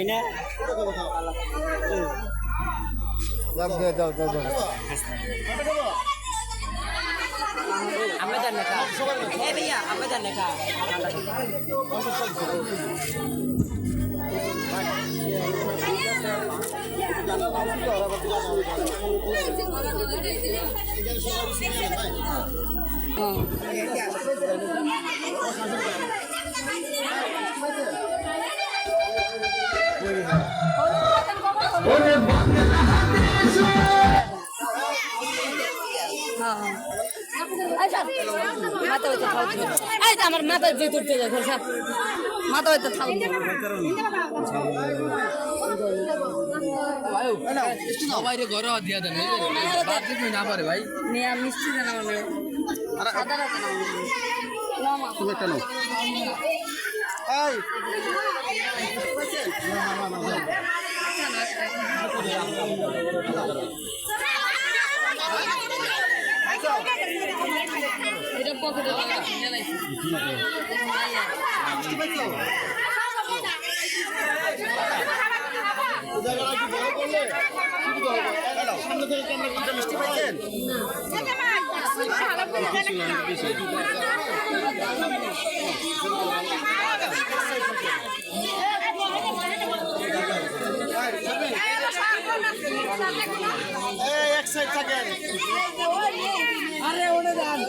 না আমরা জানি না এ ভাইয়া আমরা জানি না আমার মাথায় যে তুলতে যায় মাথা হয়তো সবাই ঘরে দিয়া দেন না পারে ভাই মিষ্টি দেন এটা পকেটে মিষ্টি পাইছেন এক সাইড থাকেন আরে ওটা যান